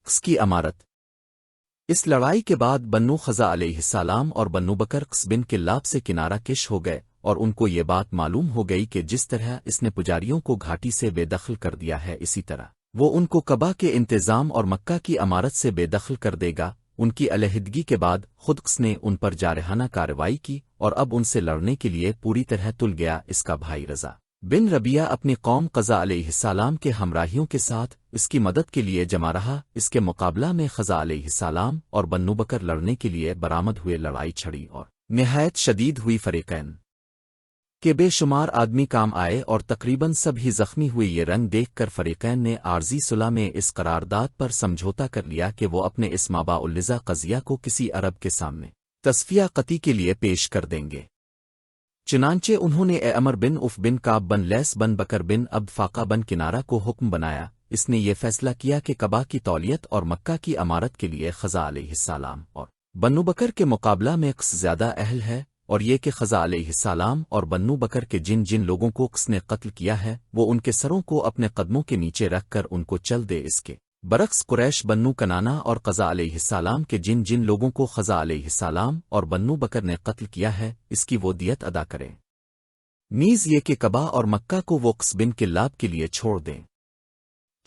قس کی امارت۔ اس لڑائی کے بعد بنو خزا علیہ السلام اور بنو بکر قس بن کلاب سے کنارہ کش ہو گئے، اور ان کو یہ بات معلوم ہو گئی کہ جس طرح اس نے پجاریوں کو گھاٹی سے بے دخل کر دیا ہے، اسی طرح وہ ان کو کعبہ کے انتظام اور مکہ کی امارت سے بے دخل کر دے گا۔ ان کی علیحدگی کے بعد خود قس نے ان پر جارحانہ کارروائی کی اور اب ان سے لڑنے کے لیے پوری طرح تل گیا۔ اس کا بھائی رضا بن ربیہ اپنی قوم قزا علیہ السلام کے ہمراہیوں کے ساتھ اس کی مدد کے لیے جمع رہا۔ اس کے مقابلہ میں خزا علیہ السلام اور بنو بکر لڑنے کے لیے برآمد ہوئے، لڑائی چھڑی اور نہایت شدید ہوئی۔ فریقین کے بے شمار آدمی کام آئے اور تقریباً سب ہی زخمی ہوئے۔ یہ رنگ دیکھ کر فریقین نے عارضی صلح میں اس قرارداد پر سمجھوتا کر لیا کہ وہ اپنے اس مابع النزاع قضیہ کو کسی عرب کے سامنے تصفیہ قطعی کے لیے پیش کر دیں گے۔ چنانچہ انہوں نے اے عمر بن اف بن کعب بن لیس بن بکر بن عبد فاقہ بن کنارہ کو حکم بنایا۔ اس نے یہ فیصلہ کیا کہ کعبہ کی تولیت اور مکہ کی امارت کے لیے خزا علیہ السلام اور بنو بکر کے مقابلہ میں قس زیادہ اہل ہے، اور یہ کہ خزا علیہ السلام اور بنو بکر کے جن جن لوگوں کو قس نے قتل کیا ہے وہ ان کے سروں کو اپنے قدموں کے نیچے رکھ کر ان کو چل دے۔ اس کے برعکس قریش بنو کنانہ اور قزا علیہ السلام کے جن جن لوگوں کو خزا علیہ السلام اور بنو بکر نے قتل کیا ہے اس کی وہ دیت ادا کریں، نیز یہ کہ کعبہ اور مکہ کو وہ قس بن کلاب کے لیے چھوڑ دیں۔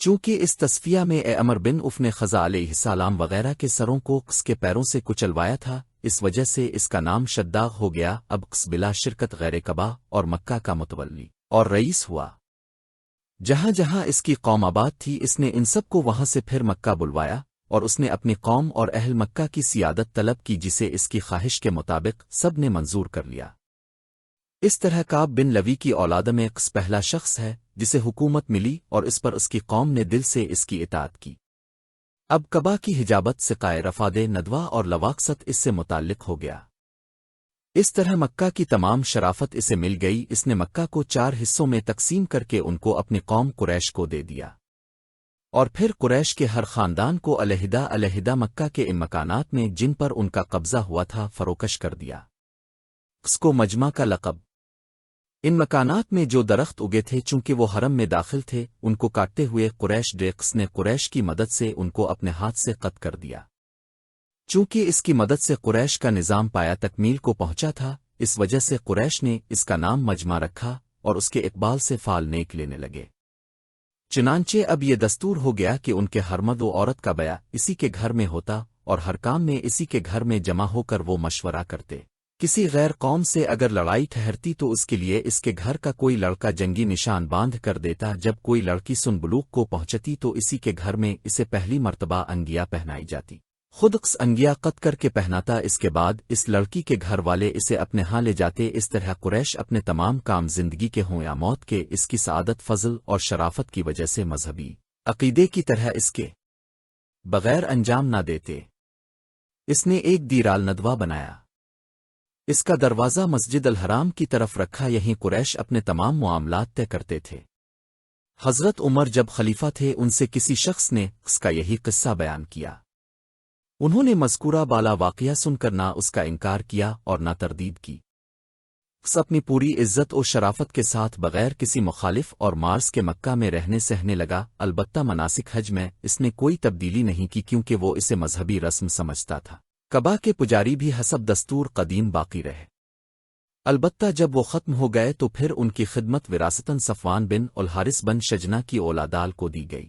چونکہ اس تصفیہ میں اے عمر بن اف نے خزا علیہ السلام وغیرہ کے سروں کو قس کے پیروں سے کچلوایا تھا، اس وجہ سے اس کا نام شداغ ہو گیا۔ اب قس بلا شرکت غیر کعبہ اور مکہ کا متولی اور رئیس ہوا۔ جہاں جہاں اس کی قوم آباد تھی اس نے ان سب کو وہاں سے پھر مکہ بلوایا، اور اس نے اپنی قوم اور اہل مکہ کی سیادت طلب کی، جسے اس کی خواہش کے مطابق سب نے منظور کر لیا۔ اس طرح کعب بن لوی کی اولاد میں قس پہلا شخص ہے جسے حکومت ملی، اور اس پر اس کی قوم نے دل سے اس کی اطاعت کی۔ اب کعبہ کی حجابت سقائے رفاد ندوہ اور لواقست اس سے متعلق ہو گیا۔ اس طرح مکہ کی تمام شرافت اسے مل گئی۔ اس نے مکہ کو 4 حصوں میں تقسیم کر کے ان کو اپنی قوم قریش کو دے دیا، اور پھر قریش کے ہر خاندان کو علیحدہ علیحدہ مکہ کے ان مکانات میں جن پر ان کا قبضہ ہوا تھا فروکش کر دیا۔ قس کو مجمع کا لقب۔ ان مکانات میں جو درخت اگے تھے چونکہ وہ حرم میں داخل تھے، ان کو کاٹتے ہوئے قریش قس نے قریش کی مدد سے ان کو اپنے ہاتھ سے قتل کر دیا۔ چونکہ اس کی مدد سے قریش کا نظام پایا تکمیل کو پہنچا تھا، اس وجہ سے قریش نے اس کا نام مجمع رکھا اور اس کے اقبال سے فال نیک لینے لگے۔ چنانچہ اب یہ دستور ہو گیا کہ ان کے ہر مرد و عورت کا بیع اسی کے گھر میں ہوتا، اور ہر کام میں اسی کے گھر میں جمع ہو کر وہ مشورہ کرتے۔ کسی غیر قوم سے اگر لڑائی ٹھہرتی تو اس کے لیے اس کے گھر کا کوئی لڑکا جنگی نشان باندھ کر دیتا۔ جب کوئی لڑکی سن بلوغ کو پہنچتی تو اسی کے گھر میں اسے پہلی مرتبہ انگیا پہنائی جاتی، خود قس انگیا قط کر کے پہناتا۔ اس کے بعد اس لڑکی کے گھر والے اسے اپنے ہاں لے جاتے۔ اس طرح قریش اپنے تمام کام زندگی کے ہوں یا موت کے اس کی سعادت، فضل اور شرافت کی وجہ سے مذہبی عقیدے کی طرح اس کے بغیر انجام نہ دیتے۔ اس نے ایک دیرال ندوہ بنایا، اس کا دروازہ مسجد الحرام کی طرف رکھا، یہیں قریش اپنے تمام معاملات طے کرتے تھے۔ حضرت عمر جب خلیفہ تھے ان سے کسی شخص نے اس کا یہی قصہ بیان کیا۔ انہوں نے مذکورہ بالا واقعہ سن کر نہ اس کا انکار کیا اور نہ تردید کی۔ اس اپنی پوری عزت و شرافت کے ساتھ بغیر کسی مخالف اور مارس کے مکہ میں رہنے سہنے لگا۔ البتہ مناسک حج میں اس نے کوئی تبدیلی نہیں کی، کیونکہ وہ اسے مذہبی رسم سمجھتا تھا۔ کعبہ کے پجاری بھی حسب دستور قدیم باقی رہے، البتہ جب وہ ختم ہو گئے تو پھر ان کی خدمت وراثتاً صفوان بن الحارث بن شجنہ کی اولادال کو دی گئی۔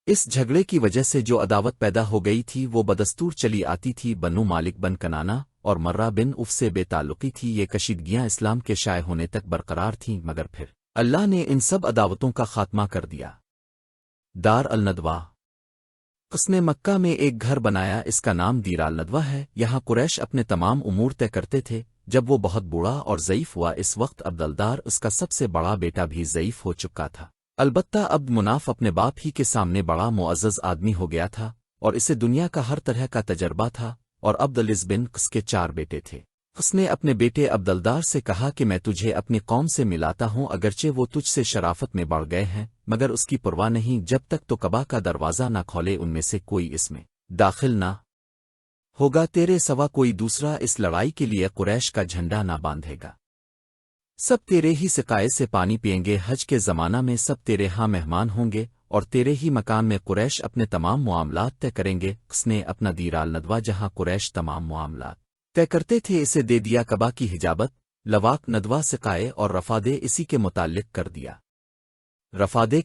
اس جھگڑے کی وجہ سے جو عداوت پیدا ہو گئی تھی وہ بدستور چلی آتی تھی۔ بنو مالک بن کنانہ اور مرہ بن اف سے بے تعلقی تھی۔ یہ کشیدگیاں اسلام کے شائع ہونے تک برقرار تھیں، مگر پھر اللہ نے ان سب عداوتوں کا خاتمہ کر دیا۔ دار الندوہ۔ قس نے مکہ میں ایک گھر بنایا، اس کا نام دیرال ندوہ ہے۔ یہاں قریش اپنے تمام امور طے کرتے تھے۔ جب وہ بہت بوڑھا اور ضعیف ہوا، اس وقت عبدالدار اس کا سب سے بڑا بیٹا بھی ضعیف ہو چکا تھا۔ البتہ عبد مناف اپنے باپ ہی کے سامنے بڑا معزز آدمی ہو گیا تھا، اور اسے دنیا کا ہر طرح کا تجربہ تھا، اور عبدالعز بن قس کے 4 بیٹے تھے۔ قس نے اپنے بیٹے عبدالدار سے کہا کہ میں تجھے اپنی قوم سے ملاتا ہوں، اگرچہ وہ تجھ سے شرافت میں بڑھ گئے ہیں، مگر اس کی پرواہ نہیں جب تک تو کعبہ کا دروازہ نہ کھولے ان میں سے کوئی اس میں داخل نہ ہوگا، تیرے سوا کوئی دوسرا اس لڑائی کے لیے قریش کا جھنڈا نہ باندھے گا۔ سب تیرے ہی سقائے سے پانی پئیں گے، حج کے زمانہ میں سب تیرے ہاں مہمان ہوں گے، اور تیرے ہی مکان میں قریش اپنے تمام معاملات طے کریں گے۔ اس نے اپنا دیرال ندوہ جہاں قریش تمام معاملات طے کرتے تھے اسے دے دیا، کعبہ کی حجابت، لواق ندوہ سقائے اور رفادے اسی کے متعلق کر دیا۔ رفادے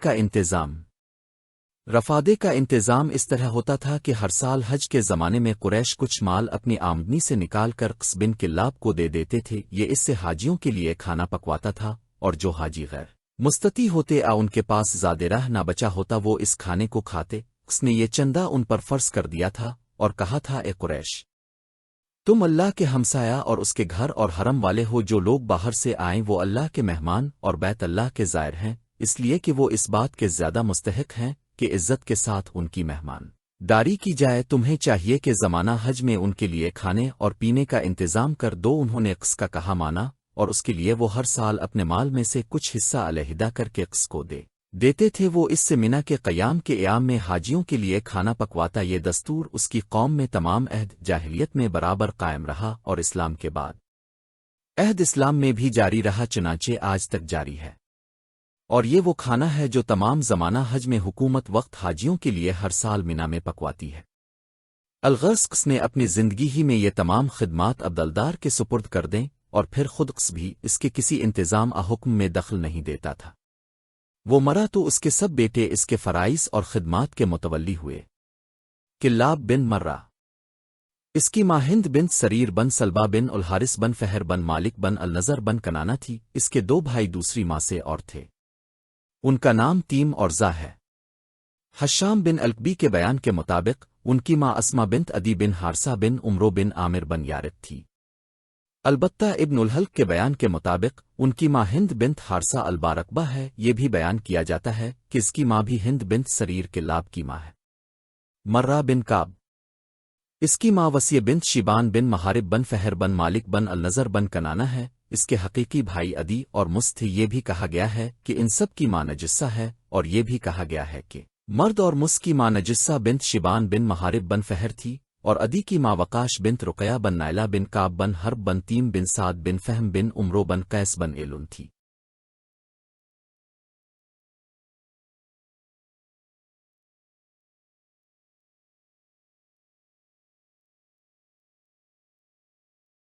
کا انتظام اس طرح ہوتا تھا کہ ہر سال حج کے زمانے میں قریش کچھ مال اپنی آمدنی سے نکال کر قص بن کلاب کو دے دیتے تھے۔ یہ اس سے حاجیوں کے لیے کھانا پکواتا تھا، اور جو حاجی غیر مستطیع ہوتے ان کے پاس زیادہ راہ نہ بچا ہوتا وہ اس کھانے کو کھاتے۔ اس نے یہ چندہ ان پر فرض کر دیا تھا اور کہا تھا، اے قریش، تم اللہ کے ہمسایہ اور اس کے گھر اور حرم والے ہو، جو لوگ باہر سے آئیں وہ اللہ کے مہمان اور بیت اللہ کے زائر ہیں، اس لیے کہ وہ اس بات کے زیادہ مستحق ہیں کہ عزت کے ساتھ ان کی مہمان داری کی جائے۔ تمہیں چاہیے کہ زمانہ حج میں ان کے لیے کھانے اور پینے کا انتظام کر دو۔ انہوں نے قص کا کہا مانا، اور اس کے لیے وہ ہر سال اپنے مال میں سے کچھ حصہ علیحدہ کر کے قص کو دیتے تھے۔ وہ اس سے منی کے قیام کے ایام میں حاجیوں کے لیے کھانا پکواتا۔ یہ دستور اس کی قوم میں تمام عہد جاہلیت میں برابر قائم رہا اور اسلام کے بعد عہد اسلام میں بھی جاری رہا، چنانچہ آج تک جاری ہے۔ اور یہ وہ کھانا ہے جو تمام زمانہ حج میں حکومت وقت حاجیوں کے لیے ہر سال منی میں پکواتی ہے۔ الغرض قص نے اپنی زندگی ہی میں یہ تمام خدمات عبدالدار کے سپرد کر دیں، اور پھر خود قص بھی اس کے کسی انتظام حکم میں دخل نہیں دیتا تھا۔ وہ مرا تو اس کے سب بیٹے اس کے فرائض اور خدمات کے متولی ہوئے۔ کلاب بن مرہ، اس کی ماں ہند بن سریر بن سلبہ بن الحارث بن فہر بن مالک بن النظر بن کنانہ تھی۔ اس کے دو بھائی دوسری ماں سے اور تھے، ان کا نام تیم اور زا ہے۔ حشام بن القبی کے بیان کے مطابق ان کی ماں اسما بنت ادی بن حارثہ بن عمرو بن عامر بن یارب تھی۔ البتہ ابن الحلق کے بیان کے مطابق ان کی ماں ہند بنت حارثہ البارکبہ ہے۔ یہ بھی بیان کیا جاتا ہے کہ اس کی ماں بھی ہند بنت سریر کے لاب کی ماں ہے۔ مرہ بن کعب، اس کی ماں وسیع بنت شیبان بن محارب بن فہر بن مالک بن النظر بن کنانہ ہے۔ اس کے حقیقی بھائی عدی اور مس تھے۔ یہ بھی کہا گیا ہے کہ ان سب کی ماں نجسہ ہے، اور یہ بھی کہا گیا ہے کہ مرد اور مس کی ماں نجسہ بنت شیبان بن محارب بن فہر تھی، اور عدی کی ماں وقاش بنت رقیہ بن نائلہ بن کعب بن حرب بن تیم بن سعد بن فہم بن عمرو بن قیس بن ایلن تھی۔